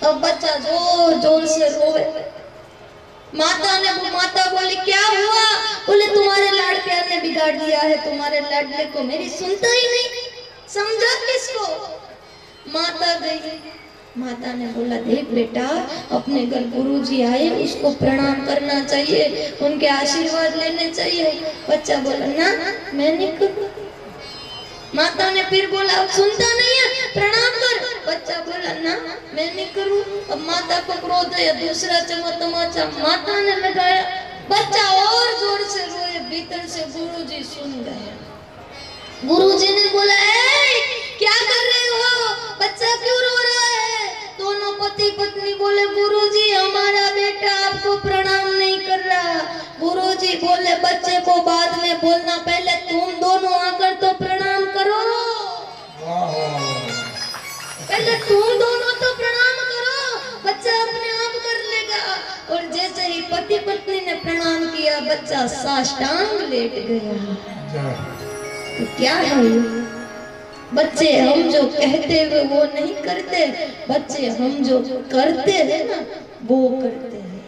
अब बच्चा जोर जोर से रोवे। माता बोली क्या हुआ? बोले तुम्हारे लाड़ प्यार ने बिगाड़ दिया है, तुम्हारे लाडले को मेरी सुनता ही नहीं, समझा किसको? माता गई। माता ने बोला देख बेटा, अपने घर गुरुजी आए, उसको प्रणाम करना चाहिए, उनके आशीर्वाद लेने चाहिए। बच्चा बोला ना मैं नहीं करूँ। माता ने फिर बोला अब सुनता नहीं है, प्रणाम कर। बच्चा बोला ना मैं नहीं करूँ। अब माता को क्रोध है, दूसरा तमाचा माता ने लगाया। बच्चा और जोर से रोए, भीतर से गुरुजी सुन गए। गुरुजी ने बोला क्या कर रहे हो? बच्चा क्यों रो रहा है? दोनों पति पत्नी बोले गुरुजी हमारा बेटा आपको प्रणाम नहीं कर रहा। गुरुजी बोले बच्चे को बाद में बोलना, पहले तुम दोनों आकर तो प्रणाम करो, पहले तुम दोनों तो प्रणाम करो, बच्चा अपने आप कर लेगा। और जैसे ही पति पत्नी ने प्रणाम किया, बच्चा साष्टांग लेट गया। तो क्या है बच्चे, हम जो कहते हुए वो नहीं करते, बच्चे हम जो करते हैं ना वो करते हैं।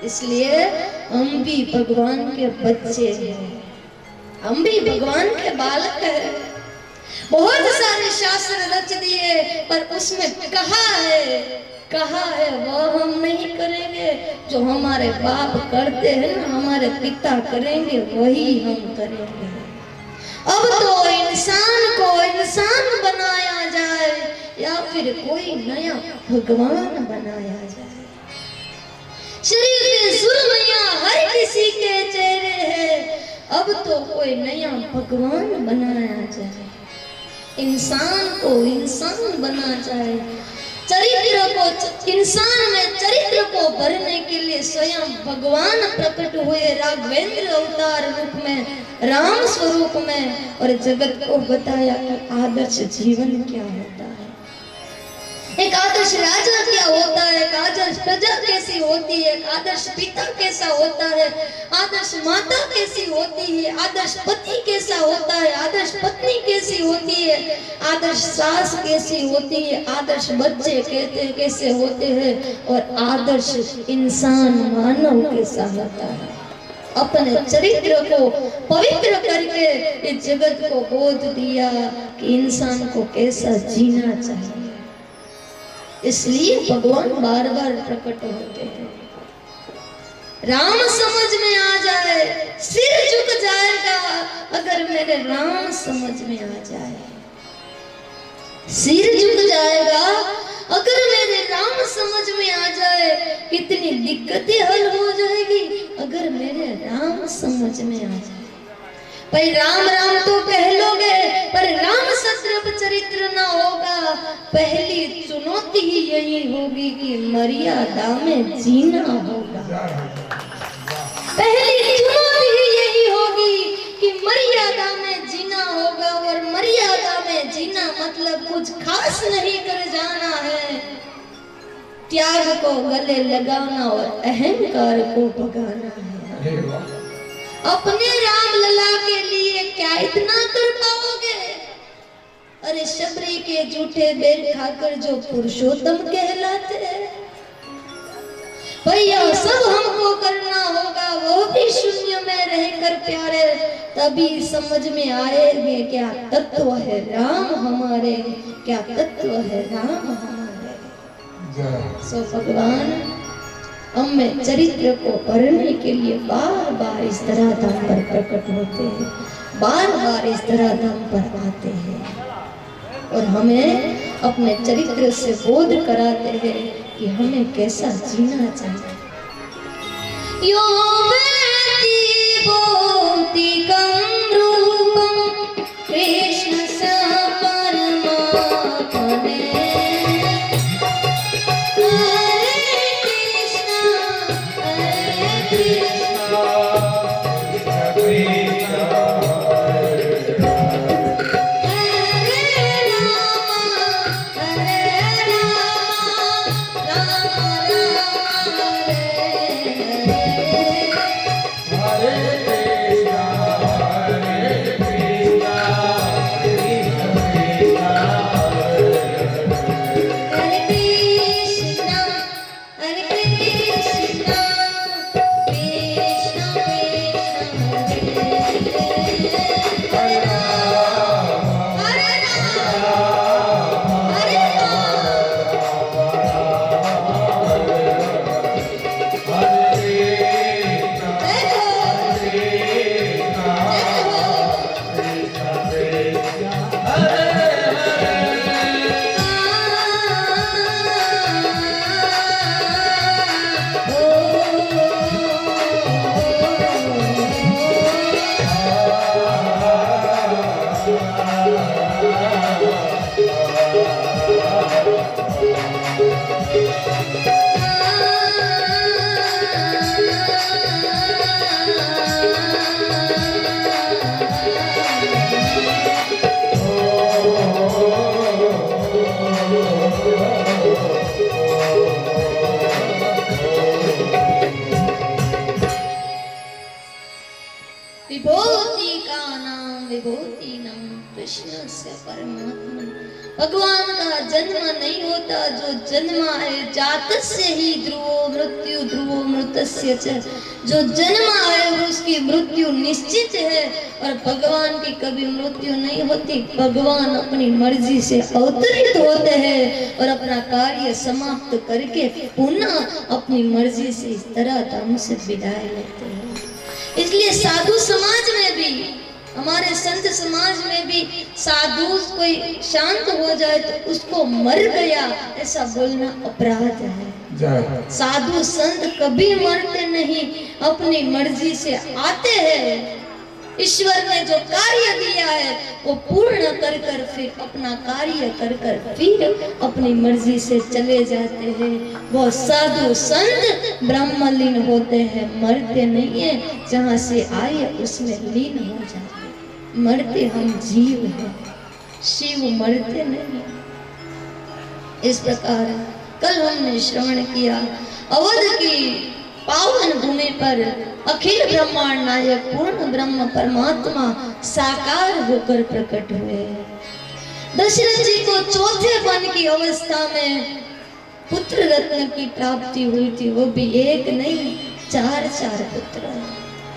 इसलिए हम भी भगवान के बच्चे हैं, हम भी भगवान के बालक हैं। बहुत सारे शास्त्र रच दिए, पर उसमें कहा है वो हम नहीं करेंगे। जो हमारे बाप करते हैं ना, हमारे पिता करेंगे, वही हम करेंगे। अब तो इंसान को इंसान बनाया जाए या फिर कोई नया भगवान बनाया जाए। शरीर के जुर्मियां हर किसी के चेहरे हैं, अब तो कोई नया भगवान बनाया जाए, इंसान को इंसान बना जाए। चरित्र को, इंसान में चरित्र को भरने के लिए स्वयं भगवान प्रकट हुए राघवेंद्र अवतार रूप में, राम स्वरूप में, और जगत को बताया कि आदर्श जीवन क्या होता है, एक आदर्श राजा क्या होता है, एक आदर्श प्रजा कैसी होती है, एक आदर्श पिता कैसा होता है, आदर्श माता कैसी होती है, आदर्श पति कैसा होता है, आदर्श पत्नी कैसी होती है, आदर्श सास कैसी होती है, आदर्श बच्चे कैसे होते हैं, और आदर्श इंसान मानव कैसा होता है। अपने चरित्र को पवित्र करके इस जगत को बोध दिया कि इंसान को कैसा जीना चाहिए। इसलिए भगवान बार बार प्रकट होते हैं। राम समझ में आ जाए, सिर झुक जाएगा अगर मेरे राम समझ में आ जाए, सिर झुक जाएगा अगर मेरे राम समझ में आ जाए। कितनी दिक्कतें हल हो जाएगी अगर मेरे राम समझ में आ जाए। भाई राम राम तो कह लोगे, पर राम सत्रप चरित्र न होगा। पहली चुनौती ही यही होगी कि मर्यादा में जीना होगा। पहली चुनौती ही यही होगी कि मर्यादा में जीना होगा, और मर्यादा में जीना मतलब कुछ खास नहीं कर जाना है, त्याग को गले लगाना और अहंकार को भगाना है। अपने राम लला के लिए क्या इतना कर पाओगे? अरे शबरी के जूठे बेर खाकर जो पुरुषोत्तम कहलाते हैं, भैया सब हमको करना होगा, वो भी शून्य में रहकर प्यारे, तभी समझ में आएंगे क्या तत्व है राम हमारे, क्या तत्व है राम हमारे। सो भगवान हमें चरित्र को भरने के लिए बार बार इस तरह धाम पर प्रकट होते हैं, बार बार इस तरह धाम पर आते हैं, और हमें अपने चरित्र से बोध कराते हैं कि हमें कैसा जीना चाहिए। यो वेति भौतिकं रूपं कृष्ण सा परमात्मने। विभूति का नाम विभूति नाम कृष्ण से परमात्मा। भगवान का जन्म नहीं होता, जो जन्मा है जात से ही ध्रुवो मृत्यु ध्रुवो मृतस्य च। जो जन्मा है उसकी मृत्यु निश्चित है, और भगवान की कभी मृत्यु नहीं होती। भगवान अपनी मर्जी से अवतरित होते हैं और अपना कार्य समाप्त करके पुनः अपनी मर्जी से इस तरह धर्म से विदाई लेते हैं। इसलिए साधु समाज में भी, हमारे संत समाज में भी साधु कोई शांत हो जाए तो उसको मर गया ऐसा बोलना अपराध है। साधु संत कभी मरते नहीं, अपनी मर्जी से आते हैं। ईश्वर ने जो कार्य दिया है वो पूर्ण कर कर फिर अपना कार्य कर कर फिर अपनी मर्जी से चले जाते हैं। वो साधु संत ब्रह्मलीन होते हैं, मरते नहीं है। जहाँ से आए उसमें लीन हो जाते हैं। मरते हम जीव हैं, शिव मरते नहीं। इस प्रकार कल हमने श्रवण किया, अवध की पावन भूमि पर अखिल ब्रह्मांड नायक पूर्ण ब्रह्म परमात्मा साकार होकर प्रकट हुए। दशरथ जी को चौथे वन की अवस्था में पुत्र रत्न की प्राप्ति हुई थी, वो भी एक नहीं 4 पुत्र।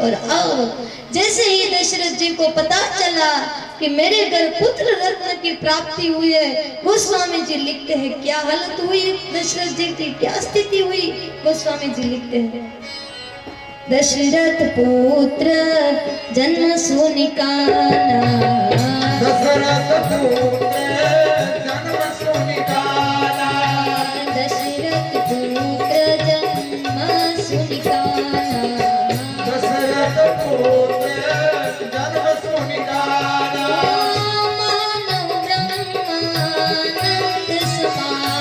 और अब जैसे ही दशरथ जी को पता चला कि मेरे घर पुत्र रत्न की प्राप्ति हुई है, गोस्वामी जी लिखते हैं क्या हालत हुई दशरथ जी की, क्या स्थिति हुई। गोस्वामी जी लिखते हैं, दशरथ पुत्र जन्म सो निकाला, दशरथ पुत्र जन्म सो निकाला, दशरथ पुत्र जन्म सो निकाला, दशरथ पुत्र जन्म सो निकाला, मानव ब्रह्मानंद समाना,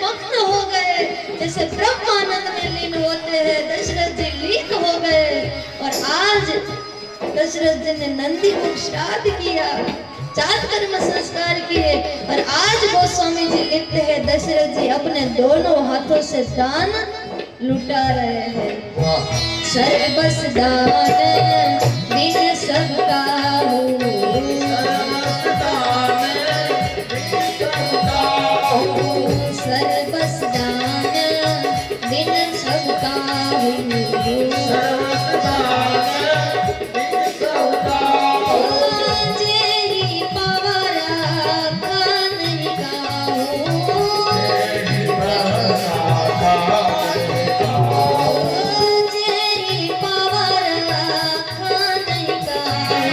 मग्न हो गए, जैसे ब्रह्मानंद में लीन होते हैं। दशरथ जी लीन हो गए। और आज दशरथ जी ने नंदी को श्राद्ध किया, 4 कर्म संस्कार किए। और आज गोस्वामी जी लिखते हैं दशरथ जी अपने दोनों हाथों से दान लुटा रहे हैं। सर्वस दान दिन सबका हो, सर्वस दान दिन सबका हो, जेरी पवरा खान गाओ, जेरी पवरा खान गाओ,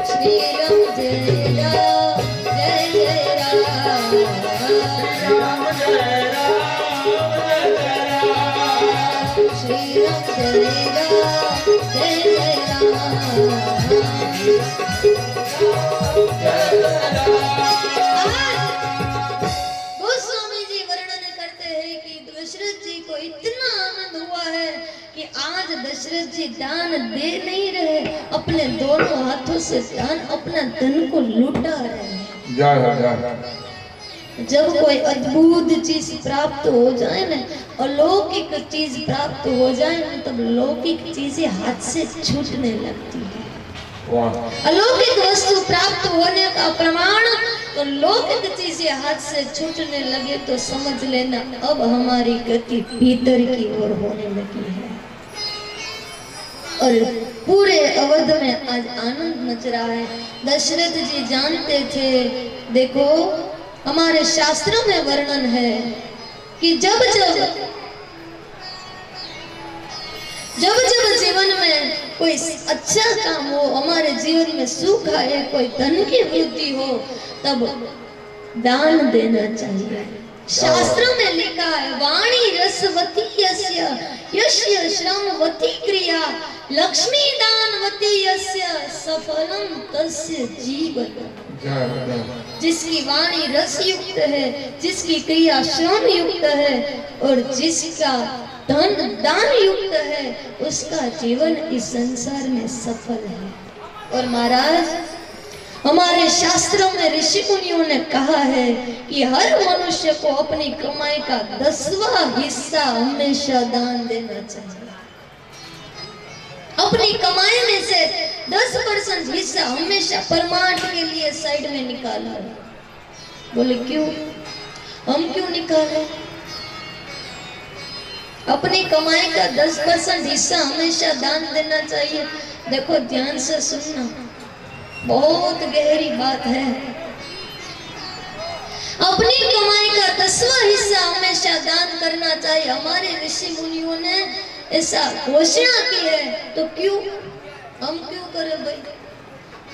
श्री राम जय राम जय जय राम, श्री राम जय राम जय जय गोस्वामी जी वर्णन करते हैं कि दशरथ जी को इतना आनंद हुआ है कि आज दशरथ जी दान दे नहीं रहे, अपने दोनों हाथों से दान अपना धन को लुटा रहे हैं। जब कोई अद्भुत चीज प्राप्त हो जाए ना, अलौकिक चीज प्राप्त हो जाए ना, तब लौकिक चीजें हाथ से छूटने लगती है। अलौकिक वस्तु प्राप्त होने का प्रमाण, तो लौकिक चीजें हाथ से छूटने लगे तो समझ लेना अब हमारी गति भीतर की ओर होने लगी है। और पूरे अवध में आज आनंद मच रहा है। दशरथ जी जानते थे, देखो हमारे शास्त्रों में वर्णन है कि जब जब जब जब जीवन में कोई अच्छा काम हो, हमारे जीवन में सुख आए, कोई धन की वृद्धि हो, तब दान देना चाहिए। शास्त्रों में लिखा है, वाणी रसवती यस्य यस्य श्रमवती क्रिया लक्ष्मी दानवती यस्य सफलम तस्य जीवन। जिसकी वाणी रस युक्त है, जिसकी क्रिया श्रम युक्त है और जिसका धन दान युक्त है, उसका जीवन इस संसार में सफल है। और महाराज, हमारे शास्त्रों में ऋषि मुनियों ने कहा है कि हर मनुष्य को अपनी कमाई का 10वां हिस्सा हमेशा दान देना चाहिए। अपनी कमाई में से 10% हिस्सा हमेशा परमार्थ के लिए साइड में निकाला। बोले क्यों? हम क्यों निकाले? अपनी कमाई का 10% हिस्सा हमेशा दान देना चाहिए। देखो ध्यान से सुनना, बहुत गहरी बात है। अपनी कमाई का 10वां हिस्सा हमेशा दान करना चाहिए। हमारे ऋषि मुनियों ने ऐसा घोषणा की है, तो क्यों हम क्यों करें भाई?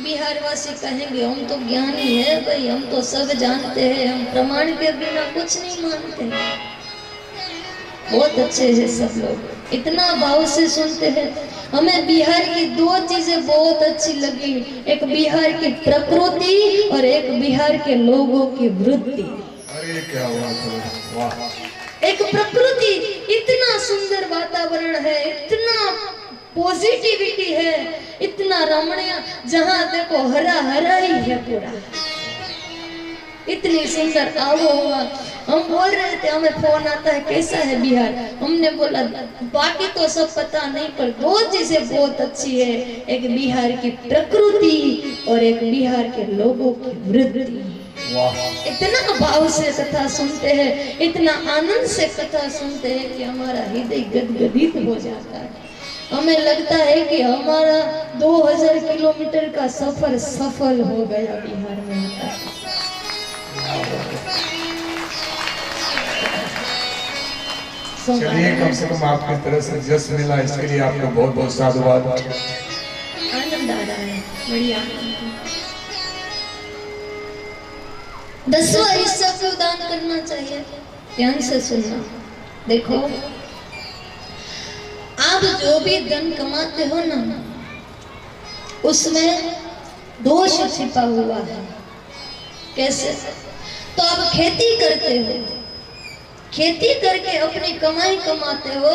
बिहार वासी कहेंगे हम तो ज्ञानी है भाई, हम तो सब जानते हैं, हम प्रमाण के बिना कुछ नहीं मानते। बहुत अच्छे हैं सब लोग, इतना भाव से सुनते हैं। हमें बिहार की 2 चीजें बहुत अच्छी लगी, एक बिहार की प्रकृति और एक बिहार के लोगों की वृत्ति। अरे क्या वाह! एक प्रकृति, इतना सुंदर वातावरण है, इतना पॉजिटिविटी है, इतना रमणीय, जहां देखो हरा हरा ही है पूरा, इतनी सुंदर आबोहवा। हम बोल रहे थे, हमें फोन आता है कैसा है बिहार, हमने बोला बाकी तो सब पता नहीं, पर 2 चीजें बहुत अच्छी है, एक बिहार की प्रकृति और एक बिहार के लोगों की वृत्ति। इतना भाव से कथा सुनते हैं, इतना आनंद से कथा सुनते हैं कि हमारा हृदय गदगदित हो जाता है। हमें लगता है कि हमारा 2000 किलोमीटर का सफर सफल हो गया बिहार में आकर। चलिए, कम से कम आपकी तरफ से जस मिला, इसके लिए आपको बहुत बहुत साधुवाद। आनंद आ रहा है, बढ़िया। 10वां हिस्सा को दान करना चाहिए। ध्यान से सुनना, देखो आप जो भी धन कमाते हो ना, उसमें दोष छिपा हुआ है। कैसे? तो आप खेती करते हो, खेती करके अपनी कमाई कमाते हो,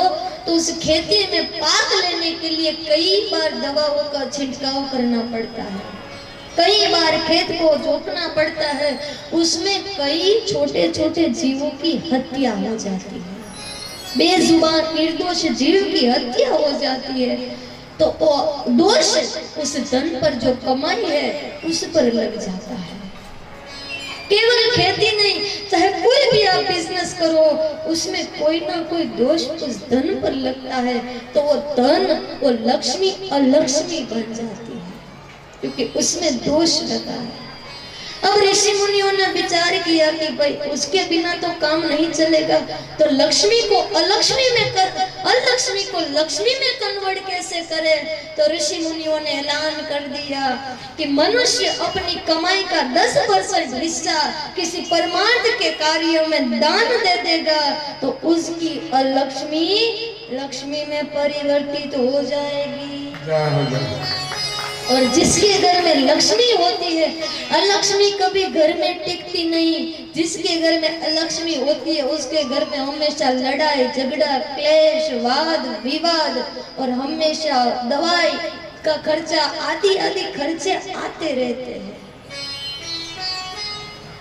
तो उस खेती में पाक लेने के लिए कई बार दवाओं का छिड़काव करना पड़ता है, कई बार खेत को जोतना पड़ता है, उसमें कई छोटे छोटे जीवों की हत्या हो जाती है, बेजुबान निर्दोष जीव की हत्या हो जाती है। तो दोष उस धन पर जो कमाई है उस पर लग जाता है। केवल खेती नहीं, चाहे कोई भी आप बिजनेस करो, उसमें कोई ना कोई दोष उस धन पर लगता है, तो वो धन, वो लक्ष्मी अलक्ष्मी बन जाती है, क्योंकि उसमें दोष लगा है। अब ऋषि मुनियों ने विचार किया कि भाई उसके बिना तो काम नहीं चलेगा, तो लक्ष्मी को अलक्ष्मी में अलक्ष्मी को लक्ष्मी में कन्वर्ट कैसे करे? तो ऋषि मुनियों ने ऐलान कर दिया कि मनुष्य अपनी कमाई का 10% हिस्सा किसी परमार्थ के कार्य में दान दे देगा, तो उसकी अलक्ष्मी लक्ष्मी में परिवर्तित हो जाएगी। और जिसके घर में लक्ष्मी होती है, अलक्ष्मी कभी घर में टिकती नहीं। जिसके घर में अलक्ष्मी होती है, उसके घर में हमेशा लड़ाई झगड़ा, क्लेश, वाद विवाद, और हमेशा दवाई का खर्चा आदि आदि खर्चे आते रहते हैं।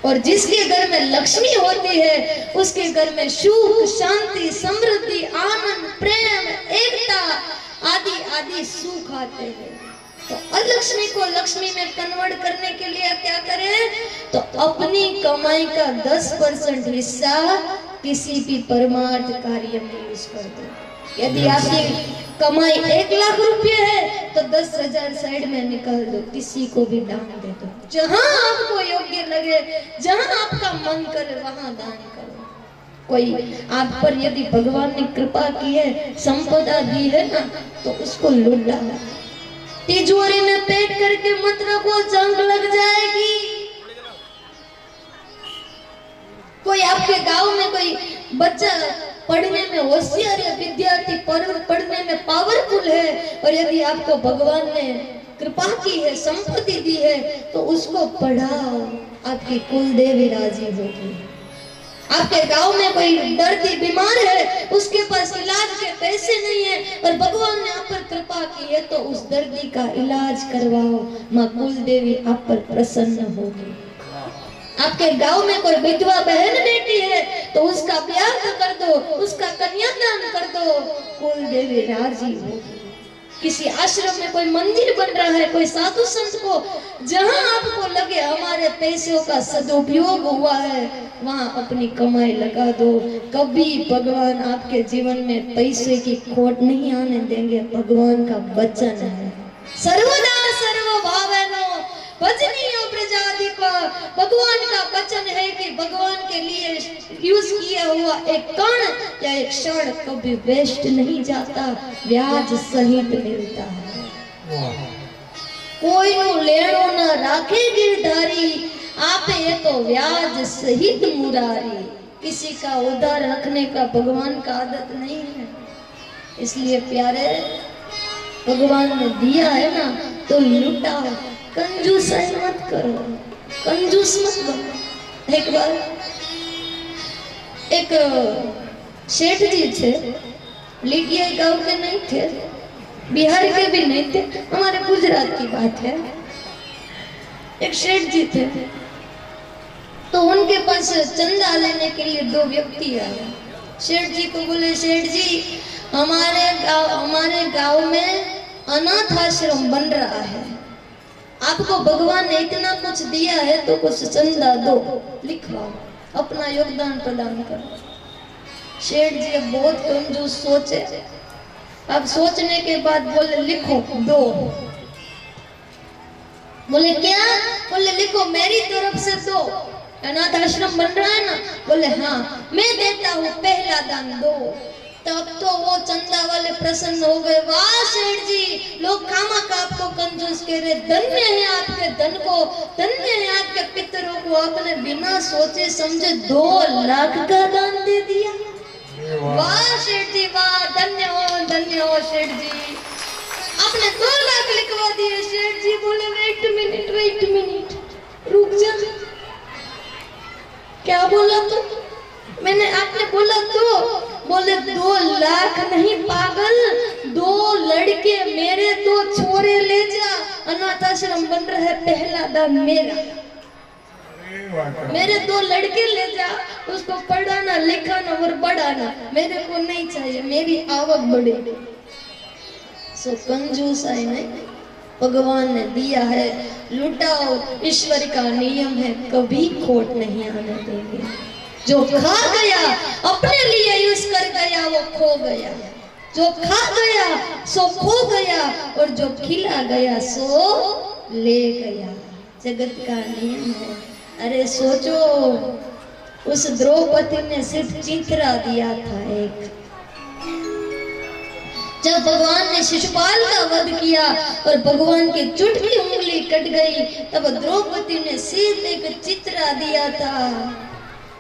और जिसके घर में लक्ष्मी होती है, उसके घर में सुख, शांति, समृद्धि, आनंद, प्रेम, एकता आदि आदि सुख आते हैं। तो अलक्ष्मी को लक्ष्मी में कन्वर्ट करने के लिए क्या करें? तो अपनी कमाई का 10% हिस्सा किसी भी परमार्थ कार्य में यूज कर दो। यदि आपकी कमाई 1 लाख रुपए है, तो 10,000 साइड में निकाल दो, किसी को भी दान दे दो। जहां आपको योग्य लगे, जहां आपका मन करे, वहां दान करो। कोई आप पर यदि भगवान ने कृपा की है, संपदा दी है ना, तो उसको लूटा। तिजोरी में पैक करके मत रखो, जंग लग जाएगी। कोई आपके गांव में कोई बच्चा पढ़ने में होशियार है, विद्यार्थी पढ़ने में पावरफुल है, और यदि आपको भगवान ने कृपा की है, संपत्ति दी है, तो उसको पढ़ाओ, आपकी कुल देवी राजी होगी। आपके गांव में कोई दर्दी बीमार है, उसके पास इलाज के पैसे नहीं है, और भगवान ने आप पर कृपा की है, तो उस दर्दी का इलाज करवाओ, माँ कुल देवी आप पर प्रसन्न होगी। आपके गांव में कोई विधवा बहन बेटी है, तो उसका ब्याह कर दो, उसका कन्यादान कर दो, कुल देवी राजी होगी। किसी आश्रम में कोई मंदिर बन रहा है, कोई साधु संत को, जहां आपको लगे हमारे पैसों का सदुपयोग हुआ है, वहां अपनी कमाई लगा दो। कभी भगवान आपके जीवन में पैसे की खोट नहीं आने देंगे, भगवान का वचन है। सर्वदा सर्वभावेनो भजनीयो प्रजाधिप, भगवान का वचन है कि भगवान के लिए यूज किया हुआ एक कण या एक क्षण कभी वेस्ट नहीं जाता, ब्याज सहित मिलता है। कोई नु लेणो न राखे गिरधारी, आपे ये तो ब्याज सहित मुरारी। किसी का उधार रखने का भगवान का आदत नहीं है। इसलिए प्यारे, भगवान ने दिया है ना, तो लुटाओ, कंजूसाई मत करो, कंजूस मत बनो। एक बार एक सेठ जी थे, लिटिया गांव के नहीं थे, बिहार के भी नहीं थे, हमारे गुजरात की बात है। एक सेठ जी थे, तो उनके पास चंदा लेने के लिए दो व्यक्ति आए। सेठ जी को बोले, सेठ जी हमारे गांव में अनाथ आश्रम बन रहा है, आपको भगवान ने इतना कुछ दिया है, तो कुछ चंदा दो, लिखवाओ, अपना योगदान प्रदान करो। सेठ जी अब बहुत कंजूस सोचे, अब सोचने के बाद बोले, लिखो दो। बोले क्या? बोले लिखो, मेरी तरफ से दो। अनाथ आश्रम बन रहा है ना? बोले हाँ, मैं देता हूँ, पहला दान दो। तब तो वो चंदा वाले प्रसन्न हो गए, वाह सेठ जी, लोग खामा का आपको कंजूस कह रहे, धन्य है आपके धन को, धन्य है आपके पितरों को, आपने बिना सोचे समझे 2 लाख का दान दे दिया। वाह सेठ जी वाह, धन्य हो सेठ जी, आपने 2 लाख लिखवा दिए। सेठ जी बोले, वेट मिनट, रुक जा, क्या बोला तू? मैंने आपने बोला दो, बोले 2 लाख नहीं पागल, 2 लड़के मेरे 2 छोरे ले जा, अनाथ आश्रम बन रहा है, पहला दान मेरा, मेरे 2 लड़के ले जा, उसको पढ़ाना लिखाना और बढ़ाना, मेरे को नहीं चाहिए, मेरी आवक बढ़े। सो कंजूस है नहीं, भगवान ने दिया है, लुटाओ, ईश्वर का नियम है, कभी खोट नहीं आने देंगे। जो खा गया, अपने लिए यूज कर गया, वो खो गया। जो खा गया सो खो गया, और जो खिला गया सो ले गया। जगत का नियम है। अरे सोचो, उस द्रौपदी ने सिर्फ चित्रा दिया था एक। जब भगवान ने शिशुपाल का वध किया और भगवान की चुटकी उंगली कट गई, तब द्रौपदी ने सिर्फ एक चित्रा दिया था।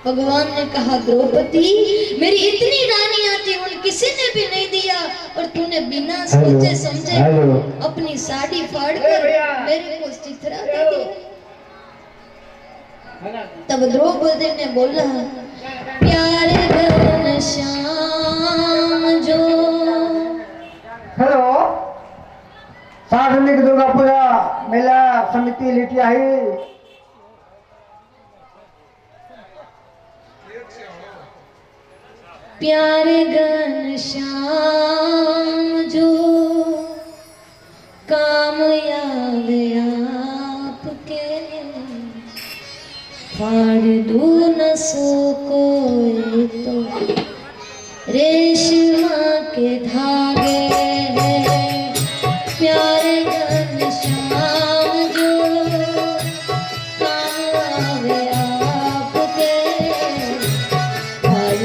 भगवान ने कहा, द्रौपदी मेरी इतनी रानियां थी, उन किसी ने भी नहीं दिया, और तूने बिना सोचे समझे अपनी साड़ी फाड़कर मेरे को चित्रा दे दी। तब द्रौपदी ने बोला, प्यारे घनश्याम जो। हेलो, सार्वजनिक दुर्गा पूजा मेला समिति लिटिया ही। प्यारे घनश्याम जो कामयाब आपके, फाड़ दूं न सो कोई तो रेशमा के धागे हैं। प्यारे घनश्याम जो कामयाब आपके, फाड़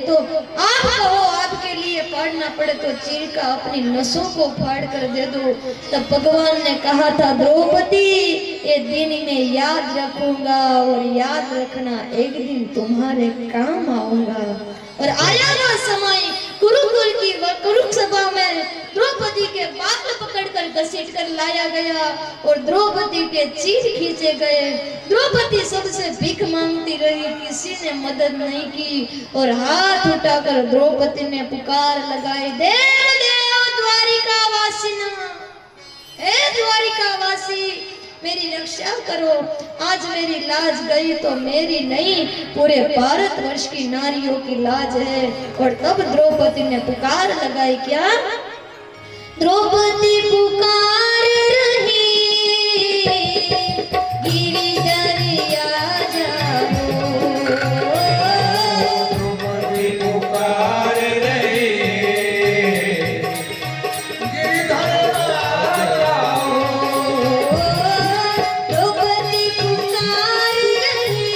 तो आप कहो आपके लिए फाड़ना पड़े तो चीर का अपनी नसों को फाड़ कर दे दो। तब भगवान ने कहा था द्रौपदी ये दिन मैं याद रखूंगा और याद रखना एक दिन तुम्हारे काम आऊंगा। और आया वो समय कुरुकुल की कुरुक सभा में द्रौपदी के बाल पकड़कर घसीट कर लाया गया और द्रौपदी के चीर खींचे गए। द्रौपदी सबसे भीख मांगती रही, किसी ने मदद नहीं की और हाथ उठाकर द्रौपदी ने पुकार लगाई, देव देव द्वारिका वासिना, हे द्वारिका वासी मेरी रक्षा करो। आज मेरी लाज गई तो मेरी नहीं पूरे भारतवर्ष की नारियों की लाज है। और तब द्रौपदी ने पुकार लगाई, क्या द्रौपदी पुकार रही गिरिधर आ जाओ, द्रौपदी पुकार रही गिरिधर आ जाओ, द्रौपदी पुकार रही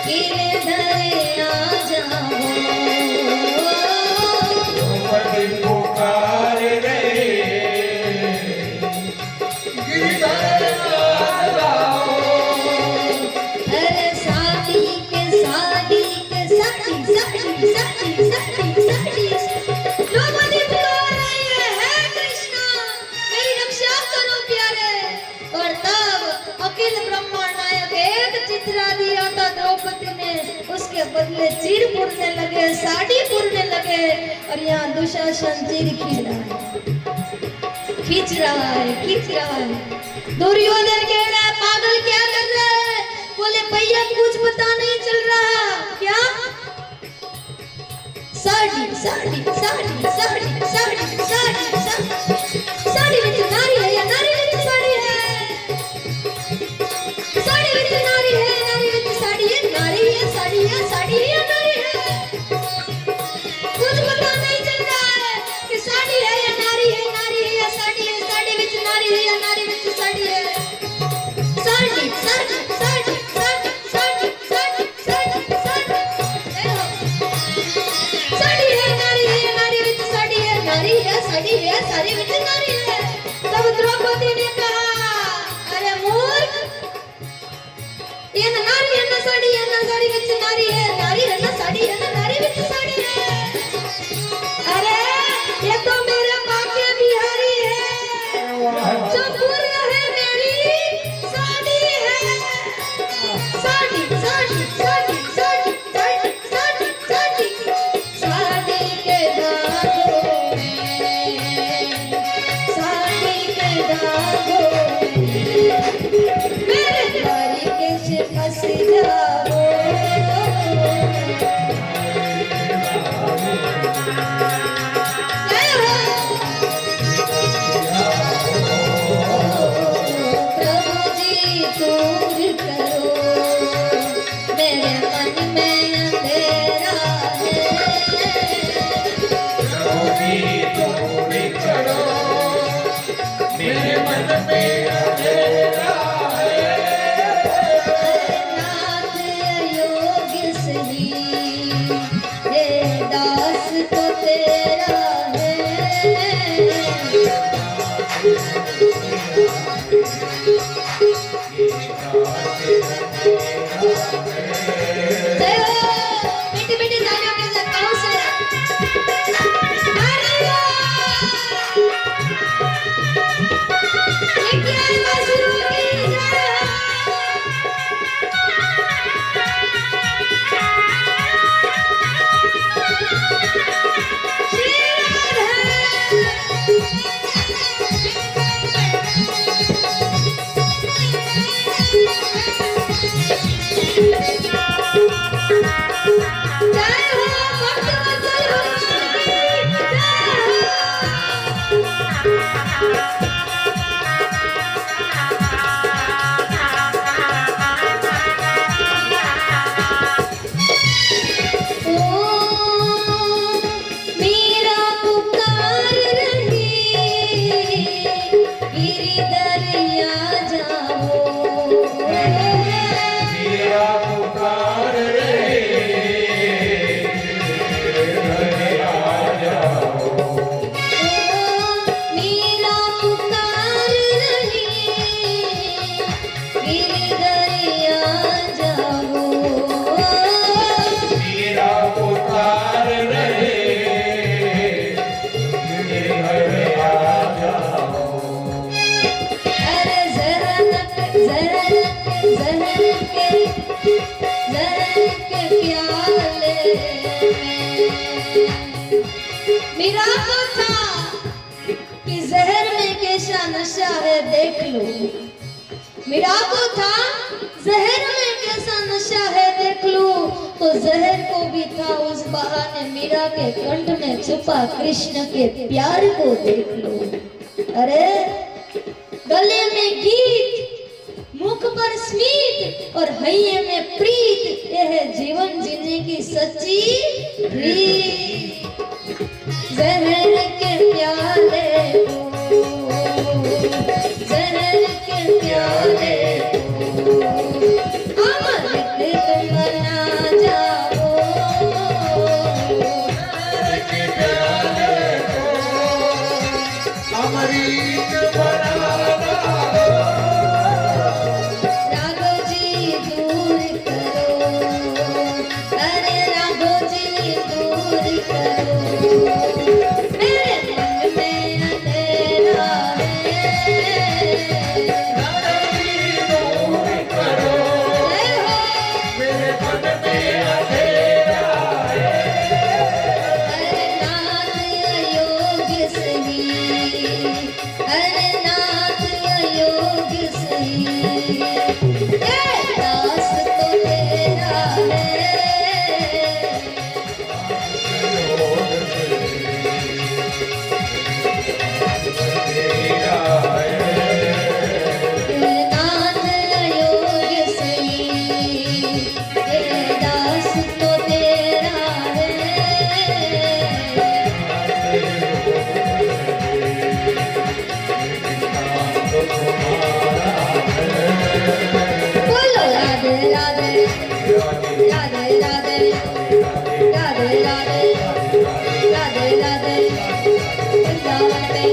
गिरिधर आ जाओ, द्रौपदी पुकार रही गिरिधर आ जाओ। अरे साड़ी के साड़ी के साड़ी साड़ी साड़ी साड़ी साड़ी द्रौपदी पुकार रही है कृष्णा मेरी रक्षा करो प्यारे। और तब अखिल ब्रह्मांड नायक एक चित्रा दिया था द्रौपदी ने, उसके बदले चीर पुरने लगे, साड़ी पुरने लगे। और यहाँ दुशासन चीर खींच रहा है। दुर्योधन कह रहा है पागल क्या कर रहा है? बोले भैया कुछ पता नहीं चल रहा। क्या साड़ी साड़ी साड़ी साड़ी साड़ी साड़ी साड़ी विच नारी है या नारी विच साड़ी है? साड़ी विच नारी है, नारी विच साड़ी है, नारी है साड़ी है, साड़ी है या नारी है? कुछ पता नहीं चल रहा है कि साड़ी है या नारी है, नारी है या साड़ी है, साड़ी विच नारी है या नारी विच साड़ी है। साड़ी साड़ी साड़ी साड़ी साड़ी साड़ी साड़ी साड़ी साड़ी है, नारी है या नारी विच साड़ी है, नारी है साड़ी है, साड़ी विच नारी है। तब द्रौपदी ने कहा, अरे मूर्ख, ये ना नारी है ना साड़ी है, ना साड़ी विच नारी है, नारी है ना साड़ी है, ना नारी विच साड़ी है। अरे ये तो मेरे माँ के बिहारी है, जो पूरे है मेरी साड़ी है। साड़ी साड़ी साड़ी साड़ी साड़ी साड़ी साड़ी साड़ी के धागों में, साड़ी के धागों में मेरे द्वारिके से फंस जाओ। जय हो प्रभु जी दूर करो, मेरे मन में अंधेरा है। द्रौपदी दूर करो, मेरे मन में अंधेरा है। नाथ अयोग्य सही, हे दास तो तेरा है। जय हो मीठी मीठी तालियों के साथ ताऊ से हरि बोल। ये क्या है बासुरों की जय हो। श्री राधे जय हो भक्त वत्सल हनुमान जय हो। मेरा पुकार रही गिरिधर आ जाओ, मेरा पुकार रहे पुकार रहे, मेरे घर आ जाओ। अरे जहन के प्याले में मीरा को था कि जहर में कैसा नशा है देख लो। मीरा को था जहर में कैसा नशा है देख लो, तो जहर को भी था उस बहाने मीरा के कंठ में छुपा कृष्ण के प्यार को देख लो। अरे गले में गीत, मुख पर स्मित और हैये में प्रीत, यह है जीवन जीने की सच्ची रीत। जहर के प्याले को, जहर के प्याले को अमृत तुम बना जाओ। जहर के प्याले को अमृत बना जाओ। राघव जी दूर करो, अरे राघव जी दूर करो, मेरे मन में अंधेरा है। राघव जी दूर करो, जय हो। मेरे मन में अंधेरा है। अरे नाथ अयोग्य सही, अरे नाथ अयोग्य सही, ये दास तो तेरा है। नाथ अयोग्य सही, ये दास तो तेरा है। बोलो राधे राधे, राधे राधे, राधे राधे, राधे राधे। वृंदावन में,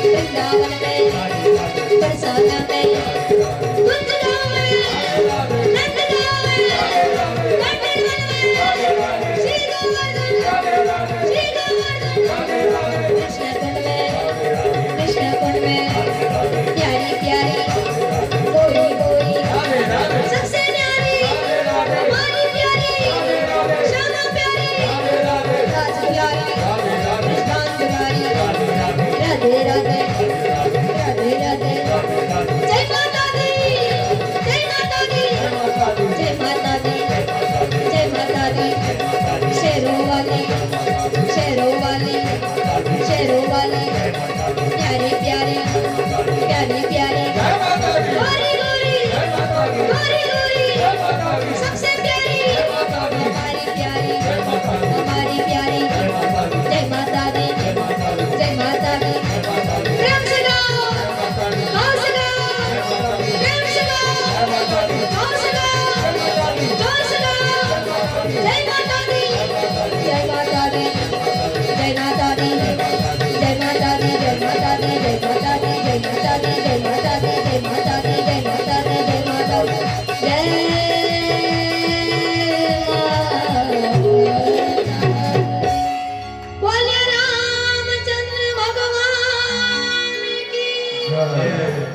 वृंदावन में, बरसाना में, कुंज गाँव में, नंद गाँव में, नंदन वन में, श्री गोवर्धन, श्री गोवर्धन, कृष्ण कुंड में, कृष्ण कुंड में, प्यारी प्यारी गोरी गोरी, सबसे न्यारी, हमारी प्यारी, श्यामा प्यारी, राज प्यारी, कृष्णान दुलारी, राधे राधे, राधे राधे। जय माता दी, जय माता दी, जय माता दी, जय माता दी। शेरों वाली, शेरों वाली, शेरों वाली, प्यारी प्यारी, प्यारी प्यारी, गोरी गोरी, गोरी गोरी, सबसे प्यारी, हमारी प्यारी, हमारी प्यारी। जय माता दी, जय माता दी। प्रेम से गाओ, गाओ से गाओ, प्रेम से गाओ, गाओ से गाओ, जोर से गाओ। जय माता दी, जय माता दी, जय माता दी, जय माता दी, जय माता दी, जय माता दी, जय माता दी, जय माता दी, जय माता दी, जय माता दी, जय माता दी, जय बोले रामचंद्र भगवान की,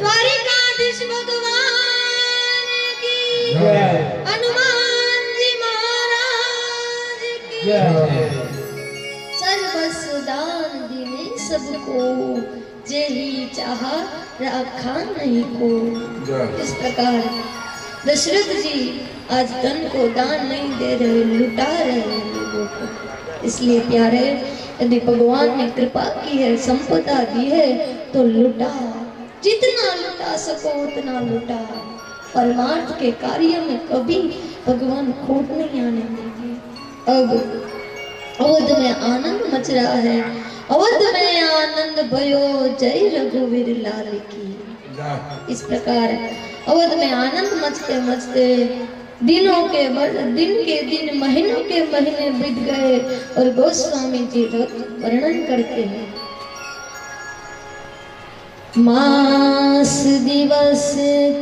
द्वारिकाधीश भगवान की, हनुमान जी महाराज की। सर्वसुदान दिने सबको, जेहि चाहा राखा नहीं को। इस प्रकार दशरथ जी आज धन को दान नहीं दे रहे, लुटा रहे हैं लोगों को। इसलिए प्यारे, यदि भगवान ने कृपा की है, संपदा दी है, तो लुटा, जितना लुटा सको उतना लुटा। परमार्थ के कार्य में कभी भगवान खोट नहीं आने देंगे। अब अवध में आनंद मच रहा है, अवध में आनंद भयो, जय रघुवीर लाल की। इस प्रकार अवध में आनंद मचते मचते दिन के दिन, महीनों के महीने बीत गए और गोस्वामी जी वर्णन करते हैं। मास दिवस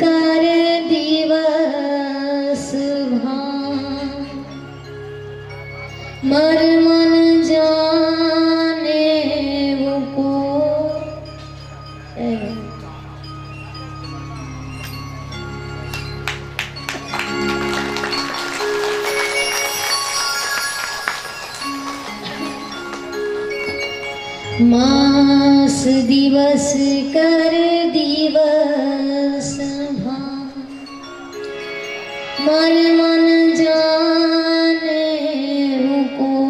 कर दिवस भान, मर मन जाने वो को मास दिवस कर दिवस मर मन जाने कोई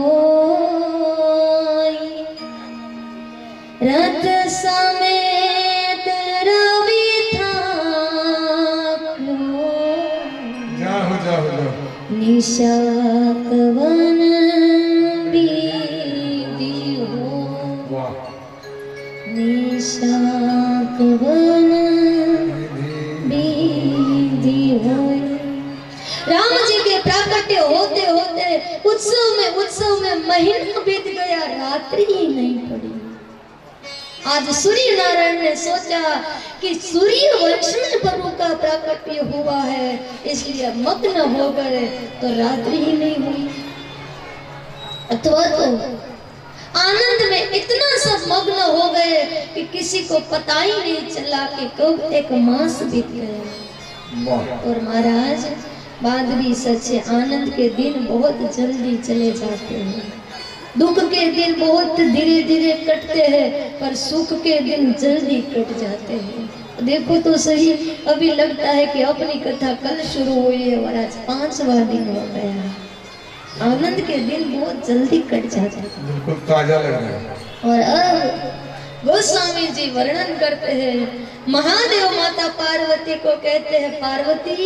रथ समेत रवि था जाओ निशा कवन बीती हो निशा कवन बीती हो। राम जी के प्राकट्य होते होते उत्सव में महीना बीत गया, रात्रि ही नहीं पड़ी। आज सूर्य नारायण ने सोचा कि सूर्य वंश में प्रभु का प्राकट्य हुआ है, इसलिए मग्न हो गए तो रात्रि ही नहीं हुई। अथवा तो आनंद में इतना सब मग्न हो गए कि किसी को पता ही नहीं चला कि कब एक मास बीत गया। और महाराज बात भी सच है, आनंद के दिन बहुत जल्दी चले जाते हैं, दुख के दिन बहुत धीरे धीरे कटते हैं, पर सुख के दिन जल्दी कट जाते हैं। देखो तो सही, अभी लगता है कि अपनी कथा कल शुरू हुई है और आज 5वां दिन हो गया। आनंद के दिन बहुत जल्दी कट जाते हैं, बिल्कुल ताजा लग रहा है। और अब गोस्वामी जी वर्णन करते हैं, महादेव माता पार्वती को कहते हैं, पार्वती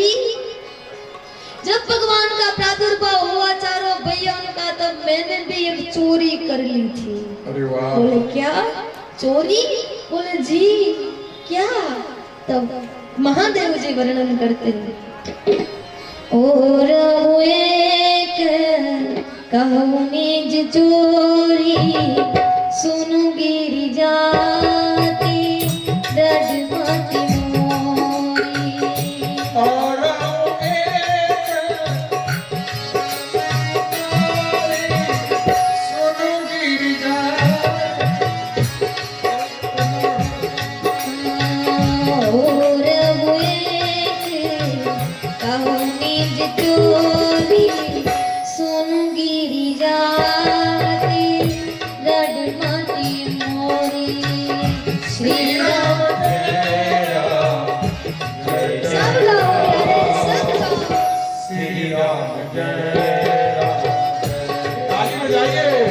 जब भगवान का प्रादुर्भाव हुआ चारों भैया का, तब मैंने भी एक चोरी कर ली थी। अरे वाह। बोले क्या चोरी? बोले जी क्या? तब महादेव जी वर्णन करते हैं, और एक कहूँ निज चोरी सुनु गिरी जाती रजमती मोरी। और ताली बजाइए।